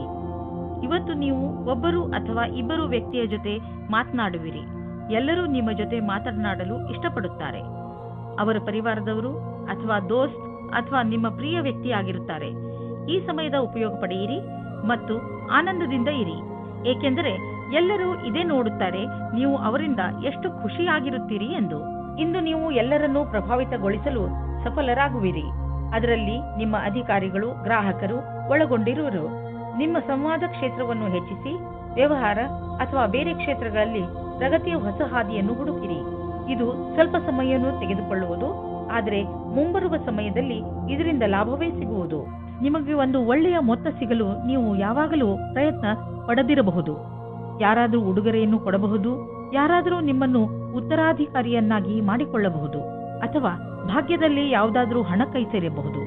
ಇವತ್ತು ನೀವು ಒಬ್ಬರು ಅಥವಾ ಇಬ್ಬರು ವ್ಯಕ್ತಿಯ ಜೊತೆ ಮಾತನಾಡುವಿರಿ. ಎಲ್ಲರೂ ನಿಮ್ಮ ಜೊತೆ ಮಾತನಾಡಲು ಇಷ್ಟಪಡುತ್ತಾರೆ. ಅವರ ಪರಿವಾರದವರು ಅಥವಾ ದೋಸ್ತ್ ಅಥವಾ ನಿಮ್ಮ ಪ್ರಿಯ ವ್ಯಕ್ತಿಯಾಗಿರುತ್ತಾರೆ. ಈ ಸಮಯದ ಉಪಯೋಗ ಪಡೆಯಿರಿ ಮತ್ತು ಆನಂದದಿಂದ ಇರಿ. ಏಕೆಂದರೆ ಎಲ್ಲರೂ ಇದೇ ನೋಡುತ್ತಾರೆ, ನೀವು ಅವರಿಂದ ಎಷ್ಟು ಖುಷಿಯಾಗಿರುತ್ತೀರಿ ಎಂದು. ಇಂದು ನೀವು ಎಲ್ಲರನ್ನೂ ಪ್ರಭಾವಿತಗೊಳಿಸಲು ಸಫಲರಾಗುವಿರಿ. ಅದರಲ್ಲಿ ನಿಮ್ಮ ಅಧಿಕಾರಿಗಳು, ಗ್ರಾಹಕರು ಒಳಗೊಂಡಿರುವರು. ನಿಮ್ಮ ಸಂವಾದ ಕ್ಷೇತ್ರವನ್ನು ಹೆಚ್ಚಿಸಿ. ವ್ಯವಹಾರ ಅಥವಾ ಬೇರೆ ಕ್ಷೇತ್ರಗಳಲ್ಲಿ ಪ್ರಗತಿಯ ಹೊಸ ಹಾದಿಯನ್ನು ಹುಡುಕಿರಿ. ಇದು ಸ್ವಲ್ಪ ಸಮಯವನ್ನು ತೆಗೆದುಕೊಳ್ಳುವುದು, ಆದರೆ ಮುಂಬರುವ ಸಮಯದಲ್ಲಿ ಇದರಿಂದ ಲಾಭವೇ ಸಿಗುವುದು. ನಿಮಗೆ ಒಂದು ಒಳ್ಳೆಯ ಮೊತ್ತ ಸಿಗಲು ನೀವು ಯಾವಾಗಲೂ ಪ್ರಯತ್ನ ಪಡೆದಿರಬಹುದು. ಯಾರಾದರೂ ಉಡುಗೊರೆಯನ್ನು ಕೊಡಬಹುದು, ಯಾರಾದರೂ ನಿಮ್ಮನ್ನು ಉತ್ತರಾಧಿಕಾರಿಯನ್ನಾಗಿ ಮಾಡಿಕೊಳ್ಳಬಹುದು, ಅಥವಾ ಭಾಗ್ಯದಲ್ಲಿ ಯಾವುದಾದರೂ ಹಣ ಕೈ ಸೇರಬಹುದು.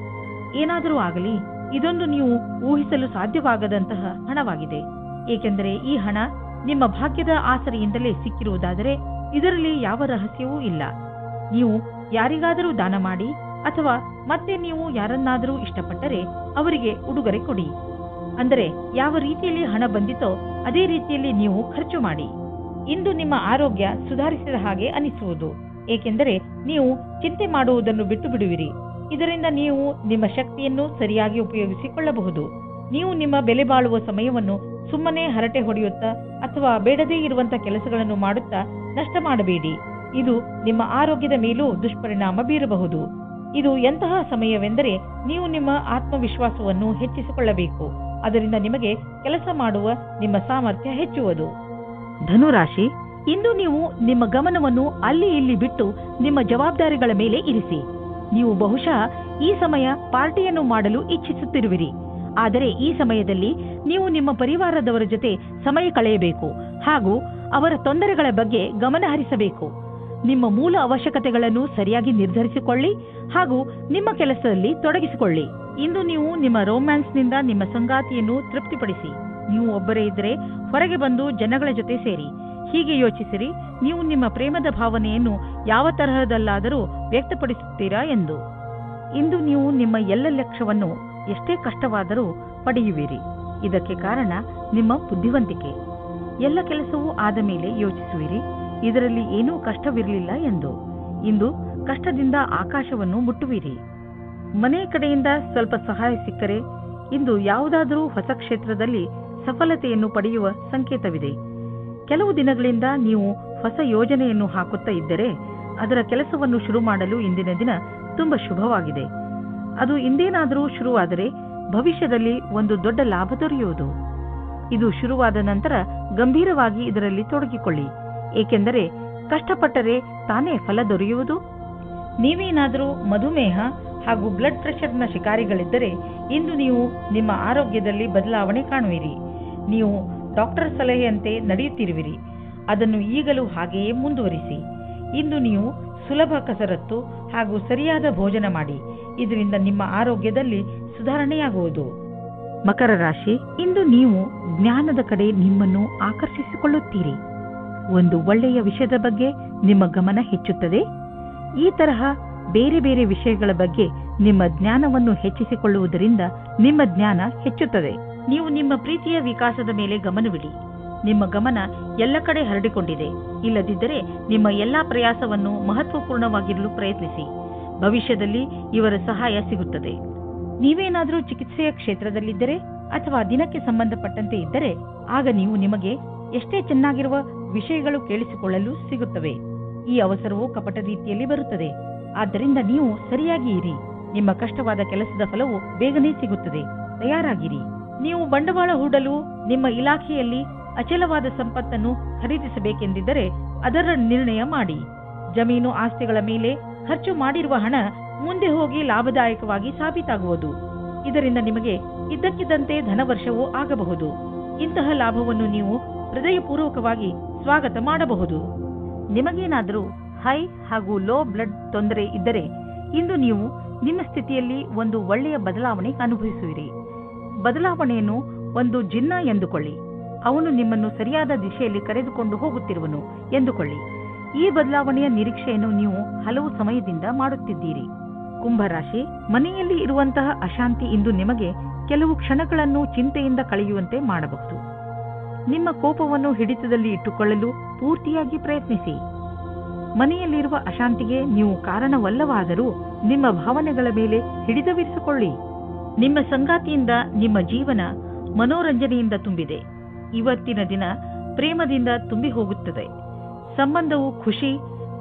ಏನಾದರೂ ಆಗಲಿ, ಇದೊಂದು ನೀವು ಊಹಿಸಲು ಸಾಧ್ಯವಾಗದಂತಹ ಹಣವಾಗಿದೆ. ಏಕೆಂದರೆ ಈ ಹಣ ನಿಮ್ಮ ಭಾಗ್ಯದ ಆಸರೆಯಿಂದಲೇ ಸಿಕ್ಕಿರುವುದಾದರೆ ಇದರಲ್ಲಿ ಯಾವ ರಹಸ್ಯವೂ ಇಲ್ಲ. ನೀವು ಯಾರಿಗಾದರೂ ದಾನ ಮಾಡಿ ಅಥವಾ ಮತ್ತೆ ನೀವು ಯಾರನ್ನಾದರೂ ಇಷ್ಟಪಟ್ಟರೆ ಅವರಿಗೆ ಉಡುಗೊರೆ ಕೊಡಿ. ಅಂದರೆ ಯಾವ ರೀತಿಯಲ್ಲಿ ಹಣ ಬಂದಿತೋ ಅದೇ ರೀತಿಯಲ್ಲಿ ನೀವು ಖರ್ಚು ಮಾಡಿ. ಇಂದು ನಿಮ್ಮ ಆರೋಗ್ಯ ಸುಧಾರಿಸಿದ ಹಾಗೆ ಅನಿಸುವುದು. ಏಕೆಂದರೆ ನೀವು ಚಿಂತೆ ಮಾಡುವುದನ್ನು ಬಿಟ್ಟು ಬಿಡುವಿರಿ. ಇದರಿಂದ ನೀವು ನಿಮ್ಮ ಶಕ್ತಿಯನ್ನು ಸರಿಯಾಗಿ ಉಪಯೋಗಿಸಿಕೊಳ್ಳಬಹುದು. ನೀವು ನಿಮ್ಮ ಬೆಲೆ ಬಾಳುವ ಸಮಯವನ್ನು ಸುಮ್ಮನೆ ಹರಟೆ ಹೊಡೆಯುತ್ತಾ ಅಥವಾ ಬೇಡದೇ ಇರುವಂತಹ ಕೆಲಸಗಳನ್ನು ಮಾಡುತ್ತಾ ನಷ್ಟ ಮಾಡಬೇಡಿ. ಇದು ನಿಮ್ಮ ಆರೋಗ್ಯದ ಮೇಲೂ ದುಷ್ಪರಿಣಾಮ ಬೀರಬಹುದು. ಇದು ಎಂತಹ ಸಮಯವೆಂದರೆ ನೀವು ನಿಮ್ಮ ಆತ್ಮವಿಶ್ವಾಸವನ್ನು ಹೆಚ್ಚಿಸಿಕೊಳ್ಳಬೇಕು. ಅದರಿಂದ ನಿಮಗೆ ಕೆಲಸ ಮಾಡುವ ನಿಮ್ಮ ಸಾಮರ್ಥ್ಯ ಹೆಚ್ಚುವುದು. ಧನುರಾಶಿ, ಇಂದು ನೀವು ನಿಮ್ಮ ಗಮನವನ್ನು ಅಲ್ಲಿ ಇಲ್ಲಿ ಬಿಟ್ಟು ನಿಮ್ಮ ಜವಾಬ್ದಾರಿಗಳ ಮೇಲೆ ಇರಿಸಿ. ನೀವು ಬಹುಶಃ ಈ ಸಮಯ ಪಾರ್ಟಿಯನ್ನು ಮಾಡಲು ಇಚ್ಛಿಸುತ್ತಿರುವಿರಿ. ಆದರೆ ಈ ಸಮಯದಲ್ಲಿ ನೀವು ನಿಮ್ಮ ಪರಿವಾರದವರ ಜೊತೆ ಸಮಯ ಕಳೆಯಬೇಕು ಹಾಗೂ ಅವರ ತೊಂದರೆಗಳ ಬಗ್ಗೆ ಗಮನ ಹರಿಸಬೇಕು. ನಿಮ್ಮ ಮೂಲ ಅವಶ್ಯಕತೆಗಳನ್ನು ಸರಿಯಾಗಿ ನಿರ್ಧರಿಸಿಕೊಳ್ಳಿ ಹಾಗೂ ನಿಮ್ಮ ಕೆಲಸದಲ್ಲಿ ತೊಡಗಿಸಿಕೊಳ್ಳಿ. ಇಂದು ನೀವು ನಿಮ್ಮ ರೊಮ್ಯಾನ್ಸ್ನಿಂದ ನಿಮ್ಮ ಸಂಗಾತಿಯನ್ನು ತೃಪ್ತಿಪಡಿಸಿ. ನೀವು ಒಬ್ಬರೇ ಇದ್ದರೆ ಹೊರಗೆ ಬಂದು ಜನಗಳ ಜೊತೆ ಸೇರಿ. ಹೀಗೆ ಯೋಚಿಸಿರಿ, ನೀವು ನಿಮ್ಮ ಪ್ರೇಮದ ಭಾವನೆಯನ್ನು ಯಾವ ತರಹದಲ್ಲಾದರೂ ವ್ಯಕ್ತಪಡಿಸುತ್ತೀರಾ ಎಂದು. ಇಂದು ನೀವು ನಿಮ್ಮ ಎಲ್ಲ ಲಕ್ಷ್ಯವನ್ನು ಎಷ್ಟೇ ಕಷ್ಟವಾದರೂ ಪಡೆಯುವಿರಿ. ಇದಕ್ಕೆ ಕಾರಣ ನಿಮ್ಮ ಬುದ್ಧಿವಂತಿಕೆ. ಎಲ್ಲ ಕೆಲಸವೂ ಆದ ಮೇಲೆ ಯೋಚಿಸುವಿರಿ, ಇದರಲ್ಲಿ ಏನೂ ಕಷ್ಟವಿರಲಿಲ್ಲ ಎಂದು. ಇಂದು ಕಷ್ಟದಿಂದ ಆಕಾಶವನ್ನು ಮುಟ್ಟುವಿರಿ. ಮನೆ ಕಡೆಯಿಂದ ಸ್ವಲ್ಪ ಸಹಾಯ ಸಿಕ್ಕರೆ ಇಂದು ಯಾವುದಾದರೂ ಹೊಸ ಕ್ಷೇತ್ರದಲ್ಲಿ ಸಫಲತೆಯನ್ನು ಪಡೆಯುವ ಸಂಕೇತವಿದೆ. ಕೆಲವು ದಿನಗಳಿಂದ ನೀವು ಹೊಸ ಯೋಜನೆಯನ್ನು ಹಾಕುತ್ತಾ ಇದ್ದರೆ ಅದರ ಕೆಲಸವನ್ನು ಶುರು ಮಾಡಲು ಇಂದಿನ ದಿನ ತುಂಬಾ ಶುಭವಾಗಿದೆ. ಅದು ಇಂದೇನಾದರೂ ಶುರುವಾದರೆ ಭವಿಷ್ಯದಲ್ಲಿ ಒಂದು ದೊಡ್ಡ ಲಾಭ ದೊರೆಯುವುದು. ಇದು ಶುರುವಾದ ನಂತರ ಗಂಭೀರವಾಗಿ ಇದರಲ್ಲಿ ತೊಡಗಿಕೊಳ್ಳಿ. ಏಕೆಂದರೆ ಕಷ್ಟಪಟ್ಟರೆ ತಾನೇ ಫಲ ದೊರೆಯುವುದು. ನೀವೇನಾದರೂ ಮಧುಮೇಹ ಹಾಗೂ ಬ್ಲಡ್ ಪ್ರೆಷರ್ನ ಶಿಕಾರಿಗಳಿದ್ದರೆ ಇಂದು ನೀವು ನಿಮ್ಮ ಆರೋಗ್ಯದಲ್ಲಿ ಬದಲಾವಣೆ ಕಾಣುವಿರಿ. ನೀವು ಡಾಕ್ಟರ್ ಸಲಹೆಯಂತೆ ನಡೆಯುತ್ತಿರುವಿರಿ. ಅದನ್ನು ಈಗಲೂ ಹಾಗೆಯೇ ಮುಂದುವರಿಸಿ. ಇಂದು ನೀವು ಸುಲಭ ಕಸರತ್ತು ಹಾಗೂ ಸರಿಯಾದ ಭೋಜನ ಮಾಡಿ. ಇದರಿಂದ ನಿಮ್ಮ ಆರೋಗ್ಯದಲ್ಲಿ ಸುಧಾರಣೆಯಾಗುವುದು. ಮಕರ ರಾಶಿ, ಇಂದು ನೀವು ಜ್ಞಾನದ ಕಡೆ ನಿಮ್ಮನ್ನು ಆಕರ್ಷಿಸಿಕೊಳ್ಳುತ್ತೀರಿ. ಒಂದು ಒಳ್ಳೆಯ ವಿಷಯದ ಬಗ್ಗೆ ನಿಮ್ಮ ಗಮನ ಹೆಚ್ಚುತ್ತದೆ. ಈ ತರಹ ಬೇರೆ ಬೇರೆ ವಿಷಯಗಳ ಬಗ್ಗೆ ನಿಮ್ಮ ಜ್ಞಾನವನ್ನು ಹೆಚ್ಚಿಸಿಕೊಳ್ಳುವುದರಿಂದ ನಿಮ್ಮ ಜ್ಞಾನ ಹೆಚ್ಚುತ್ತದೆ. ನೀವು ನಿಮ್ಮ ಪ್ರೀತಿಯ ವಿಕಾಸದ ಮೇಲೆ ಗಮನವಿಡಿ. ನಿಮ್ಮ ಗಮನ ಎಲ್ಲ ಕಡೆ ಹರಡಿಕೊಂಡಿದೆ. ಇಲ್ಲದಿದ್ದರೆ ನಿಮ್ಮ ಎಲ್ಲಾ ಪ್ರಯಾಸವನ್ನು ಮಹತ್ವಪೂರ್ಣವಾಗಿರಲು ಪ್ರಯತ್ನಿಸಿ. ಭವಿಷ್ಯದಲ್ಲಿ ಇವರ ಸಹಾಯ ಸಿಗುತ್ತದೆ. ನೀವೇನಾದರೂ ಚಿಕಿತ್ಸೆಯ ಕ್ಷೇತ್ರದಲ್ಲಿದ್ದರೆ ಅಥವಾ ದಿನಕ್ಕೆ ಸಂಬಂಧಪಟ್ಟಂತೆ ಇದ್ದರೆ ಆಗ ನೀವು ನಿಮಗೆ ಎಷ್ಟೇ ಚೆನ್ನಾಗಿರುವ ವಿಷಯಗಳು ಕೇಳಿಸಿಕೊಳ್ಳಲು ಸಿಗುತ್ತವೆ. ಈ ಅವಸರವು ಕಪಟ ರೀತಿಯಲ್ಲಿ ಬರುತ್ತದೆ. ಆದ್ದರಿಂದ ನೀವು ಸರಿಯಾಗಿ ಇರಿ. ನಿಮ್ಮ ಕಷ್ಟವಾದ ಕೆಲಸದ ಫಲವು ಬೇಗನೆ ಸಿಗುತ್ತದೆ. ತಯಾರಾಗಿರಿ. ನೀವು ಬಂಡವಾಳ ಹೂಡಲು ನಿಮ್ಮ ಇಲಾಖೆಯಲ್ಲಿ ಅಚಲವಾದ ಸಂಪತ್ತನ್ನು ಖರೀದಿಸಬೇಕೆಂದಿದ್ದರೆ ಅದರ ನಿರ್ಣಯ ಮಾಡಿ. ಜಮೀನು ಆಸ್ತಿಗಳ ಮೇಲೆ ಖರ್ಚು ಮಾಡಿರುವ ಹಣ ಮುಂದೆ ಹೋಗಿ ಲಾಭದಾಯಕವಾಗಿ ಸಾಬೀತಾಗುವುದು. ಇದರಿಂದ ನಿಮಗೆ ಇದ್ದಕ್ಕಿದ್ದಂತೆ ಧನವರ್ಷವೂ ಆಗಬಹುದು. ಇಂತಹ ಲಾಭವನ್ನು ನೀವು ಹೃದಯಪೂರ್ವಕವಾಗಿ ಸ್ವಾಗತ ಮಾಡಬಹುದು. ನಿಮಗೇನಾದರೂ ಹೈ ಹಾಗೂ ಲೋ ಬ್ಲಡ್ ತೊಂದರೆ ಇದ್ದರೆ ಇಂದು ನೀವು ನಿಮ್ಮ ಸ್ಥಿತಿಯಲ್ಲಿ ಒಂದು ಒಳ್ಳೆಯ ಬದಲಾವಣೆ ಅನುಭವಿಸುವಿರಿ. ಬದಲಾವಣೆಯನ್ನು ಒಂದು ಜಿನ್ನ ಎಂದುಕೊಳ್ಳಿ. ಅವನು ನಿಮ್ಮನ್ನು ಸರಿಯಾದ ದಿಶೆಯಲ್ಲಿ ಕರೆದುಕೊಂಡು ಹೋಗುತ್ತಿರುವನು ಎಂದುಕೊಳ್ಳಿ. ಈ ಬದಲಾವಣೆಯ ನಿರೀಕ್ಷೆಯನ್ನು ನೀವು ಹಲವು ಸಮಯದಿಂದ ಮಾಡುತ್ತಿದ್ದೀರಿ. ಕುಂಭರಾಶಿ, ಮನೆಯಲ್ಲಿ ಇರುವಂತಹ ಅಶಾಂತಿ ಇಂದು ನಿಮಗೆ ಕೆಲವು ಕ್ಷಣಗಳನ್ನು ಚಿಂತೆಯಿಂದ ಕಳೆಯುವಂತೆ ಮಾಡಬಹುದು. ನಿಮ್ಮ ಕೋಪವನ್ನು ಹಿಡಿತದಲ್ಲಿ ಇಟ್ಟುಕೊಳ್ಳಲು ಪೂರ್ತಿಯಾಗಿ ಪ್ರಯತ್ನಿಸಿ. ಮನೆಯಲ್ಲಿರುವ ಅಶಾಂತಿಗೆ ನೀವು ಕಾರಣವಲ್ಲವಾದರೂ ನಿಮ್ಮ ಭಾವನೆಗಳ ಮೇಲೆ ಹಿಡಿತವಿರಿಸಿಕೊಳ್ಳಿ. ನಿಮ್ಮ ಸಂಗಾತಿಯಿಂದ ನಿಮ್ಮ ಜೀವನ ಮನೋರಂಜನೆಯಿಂದ ತುಂಬಿದೆ. ಇವತ್ತಿನ ದಿನ ಪ್ರೇಮದಿಂದ ತುಂಬಿ ಹೋಗುತ್ತದೆ. ಸಂಬಂಧವು ಖುಷಿ,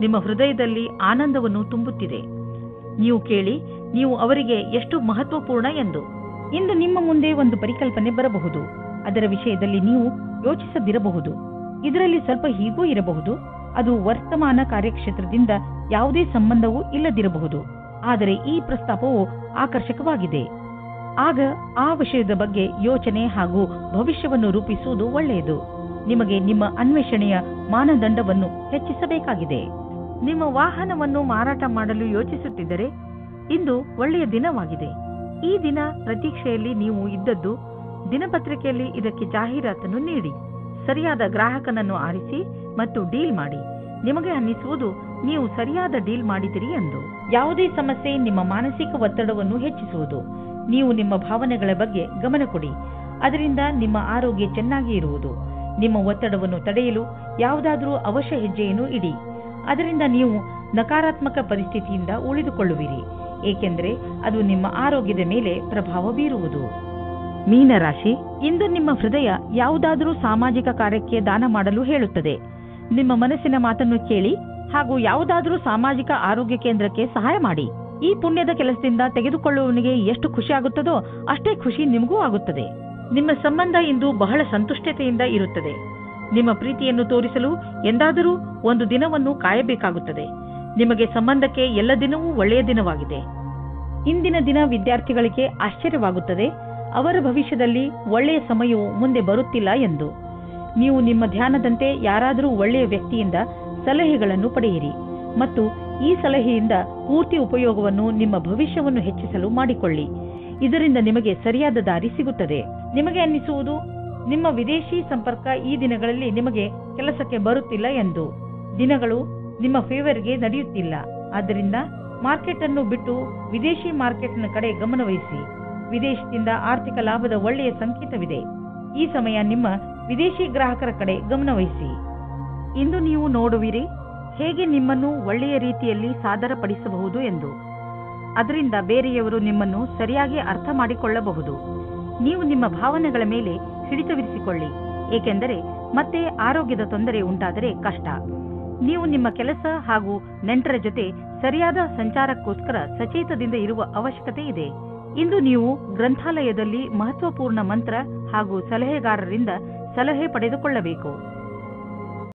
ನಿಮ್ಮ ಹೃದಯದಲ್ಲಿ ಆನಂದವನ್ನು ತುಂಬುತ್ತಿದೆ. ನೀವು ಕೇಳಿ, ನೀವು ಅವರಿಗೆ ಎಷ್ಟು ಮಹತ್ವಪೂರ್ಣ ಎಂದು. ಇಂದು ನಿಮ್ಮ ಮುಂದೆ ಒಂದು ಪರಿಕಲ್ಪನೆ ಬರಬಹುದು. ಅದರ ವಿಷಯದಲ್ಲಿ ನೀವು ಯೋಚಿಸದಿರಬಹುದು. ಇದರಲ್ಲಿ ಸ್ವಲ್ಪ ಹೀಗೂ ಇರಬಹುದು. ಅದು ವರ್ತಮಾನ ಕಾರ್ಯಕ್ಷೇತ್ರದಿಂದ ಯಾವುದೇ ಸಂಬಂಧವೂ ಇಲ್ಲದಿರಬಹುದು. ಆದರೆ ಈ ಪ್ರಸ್ತಾಪವು ಆಕರ್ಷಕವಾಗಿದೆ. ಆಗ ಆ ವಿಷಯದ ಬಗ್ಗೆ ಯೋಚನೆ ಹಾಗೂ ಭವಿಷ್ಯವನ್ನು ರೂಪಿಸುವುದು ಒಳ್ಳೆಯದು. ನಿಮಗೆ ನಿಮ್ಮ ಅನ್ವೇಷಣೆಯ ಮಾನದಂಡವನ್ನು ಹೆಚ್ಚಿಸಬೇಕಾಗಿದೆ. ನಿಮ್ಮ ವಾಹನವನ್ನು ಮಾರಾಟ ಮಾಡಲು ಯೋಚಿಸುತ್ತಿದ್ದರೆ ಇಂದು ಒಳ್ಳೆಯ ದಿನವಾಗಿದೆ. ಈ ದಿನ ಪ್ರತೀಕ್ಷೆಯಲ್ಲಿ ನೀವು ಇದ್ದದ್ದು ದಿನಪತ್ರಿಕೆಯಲ್ಲಿ ಇದಕ್ಕೆ ಜಾಹೀರಾತನ್ನು ನೀಡಿ. ಸರಿಯಾದ ಗ್ರಾಹಕನನ್ನು ಆರಿಸಿ ಮತ್ತು ಡೀಲ್ ಮಾಡಿ. ನಿಮಗೆ ಅನ್ನಿಸುವುದು ನೀವು ಸರಿಯಾದ ಡೀಲ್ ಮಾಡಿದಿರಿ ಎಂದು. ಯಾವುದೇ ಸಮಸ್ಯೆ ನಿಮ್ಮ ಮಾನಸಿಕ ಒತ್ತಡವನ್ನು ಹೆಚ್ಚಿಸುವುದು. ನೀವು ನಿಮ್ಮ ಭಾವನೆಗಳ ಬಗ್ಗೆ ಗಮನ ಕೊಡಿ. ಅದರಿಂದ ನಿಮ್ಮ ಆರೋಗ್ಯ ಚೆನ್ನಾಗಿ ಇರುವುದು. ನಿಮ್ಮ ಒತ್ತಡವನ್ನು ತಡೆಯಲು ಯಾವುದಾದರೂ ಅವಶ್ಯ ಹೆಜ್ಜೆಯನ್ನು ಇಡಿ. ಅದರಿಂದ ನೀವು ನಕಾರಾತ್ಮಕ ಪರಿಸ್ಥಿತಿಯಿಂದ ಉಳಿದುಕೊಳ್ಳುವಿರಿ, ಏಕೆಂದರೆ ಅದು ನಿಮ್ಮ ಆರೋಗ್ಯದ ಮೇಲೆ ಪ್ರಭಾವ ಬೀರುವುದು. ಮೀನರಾಶಿ, ಇಂದು ನಿಮ್ಮ ಹೃದಯ ಯಾವುದಾದರೂ ಸಾಮಾಜಿಕ ಕಾರ್ಯಕ್ಕೆ ದಾನ ಮಾಡಲು ಹೇಳುತ್ತದೆ. ನಿಮ್ಮ ಮನಸ್ಸಿನ ಮಾತನ್ನು ಕೇಳಿ ಹಾಗೂ ಯಾವುದಾದರೂ ಸಾಮಾಜಿಕ ಆರೋಗ್ಯ ಕೇಂದ್ರಕ್ಕೆ ಸಹಾಯ ಮಾಡಿ. ಈ ಪುಣ್ಯದ ಕೆಲಸದಿಂದ ತೆಗೆದುಕೊಳ್ಳುವವನಿಗೆ ಎಷ್ಟು ಖುಷಿ ಆಗುತ್ತದೋ ಅಷ್ಟೇ ಖುಷಿ ನಿಮಗೂ ಆಗುತ್ತದೆ. ನಿಮ್ಮ ಸಂಬಂಧ ಇಂದು ಬಹಳ ಸಂತುಷ್ಟತೆಯಿಂದ ಇರುತ್ತದೆ. ನಿಮ್ಮ ಪ್ರೀತಿಯನ್ನು ತೋರಿಸಲು ಎಂದಾದರೂ ಒಂದು ದಿನವನ್ನು ಕಾಯಬೇಕಾಗುತ್ತದೆ. ನಿಮಗೆ ಸಂಬಂಧಕ್ಕೆ ಎಲ್ಲ ದಿನವೂ ಒಳ್ಳೆಯ ದಿನವಾಗಿದೆ. ಇಂದಿನ ದಿನ ವಿದ್ಯಾರ್ಥಿಗಳಿಗೆ ಆಶ್ಚರ್ಯವಾಗುತ್ತದೆ. ಅವರ ಭವಿಷ್ಯದಲ್ಲಿ ಒಳ್ಳೆಯ ಸಮಯವು ಮುಂದೆ ಬರುತ್ತಿಲ್ಲ ಎಂದು. ನೀವು ನಿಮ್ಮ ಧ್ಯಾನದಂತೆ ಯಾರಾದರೂ ಒಳ್ಳೆಯ ವ್ಯಕ್ತಿಯಿಂದ ಸಲಹೆಗಳನ್ನು ಪಡೆಯಿರಿ ಮತ್ತು ಈ ಸಲಹೆಯಿಂದ ಪೂರ್ತಿ ಉಪಯೋಗವನ್ನು ನಿಮ್ಮ ಭವಿಷ್ಯವನ್ನು ಹೆಚ್ಚಿಸಲು ಮಾಡಿಕೊಳ್ಳಿ. ಇದರಿಂದ ನಿಮಗೆ ಸರಿಯಾದ ದಾರಿ ಸಿಗುತ್ತದೆ. ನಿಮಗೆ ಅನ್ನಿಸುವುದು ನಿಮ್ಮ ವಿದೇಶಿ ಸಂಪರ್ಕ ಈ ದಿನಗಳಲ್ಲಿ ನಿಮಗೆ ಕೆಲಸಕ್ಕೆ ಬರುತ್ತಿಲ್ಲ ಎಂದು. ದಿನಗಳು ನಿಮ್ಮ ಫೇವರ್ಗೆ ನಡೆಯುತ್ತಿಲ್ಲ. ಆದ್ದರಿಂದ ಮಾರ್ಕೆಟ್ ಅನ್ನು ಬಿಟ್ಟು ವಿದೇಶಿ ಮಾರ್ಕೆಟ್ನ ಕಡೆ ಗಮನವಹಿಸಿ. ವಿದೇಶದಿಂದ ಆರ್ಥಿಕ ಲಾಭದ ಒಳ್ಳೆಯ ಸಂಕೇತವಿದೆ. ಈ ಸಮಯ ನಿಮ್ಮ ವಿದೇಶಿ ಗ್ರಾಹಕರ ಕಡೆ ಗಮನವಹಿಸಿ. ಇಂದು ನೀವು ನೋಡುವಿರಿ ಹೇಗೆ ನಿಮ್ಮನ್ನು ಒಳ್ಳೆಯ ರೀತಿಯಲ್ಲಿ ಸಾದರಪಡಿಸಬಹುದು ಎಂದು. ಅದರಿಂದ ಬೇರೆಯವರು ನಿಮ್ಮನ್ನು ಸರಿಯಾಗಿ ಅರ್ಥ ಮಾಡಿಕೊಳ್ಳಬಹುದು. ನೀವು ನಿಮ್ಮ ಭಾವನೆಗಳ ಮೇಲೆ ಹಿಡಿತವಿರಿಸಿಕೊಳ್ಳಿ, ಏಕೆಂದರೆ ಮತ್ತೆ ಆರೋಗ್ಯದ ತೊಂದರೆ ಉಂಟಾದರೆ ಕಷ್ಟ. ನೀವು ನಿಮ್ಮ ಕೆಲಸ ಹಾಗೂ ನೆಂಟರ ಜೊತೆ ಸರಿಯಾದ ಸಂಚಾರಕ್ಕೋಸ್ಕರ ಸಚೇತದಿಂದ ಇರುವ ಅವಶ್ಯಕತೆ ಇದೆ. ಇಂದು ನೀವು ಗ್ರಂಥಾಲಯದಲ್ಲಿ ಮಹತ್ವಪೂರ್ಣ ಮಂತ್ರ ಹಾಗೂ ಸಲಹೆಗಾರರಿಂದ ಸಲಹೆ ಪಡೆದುಕೊಳ್ಳಬೇಕು.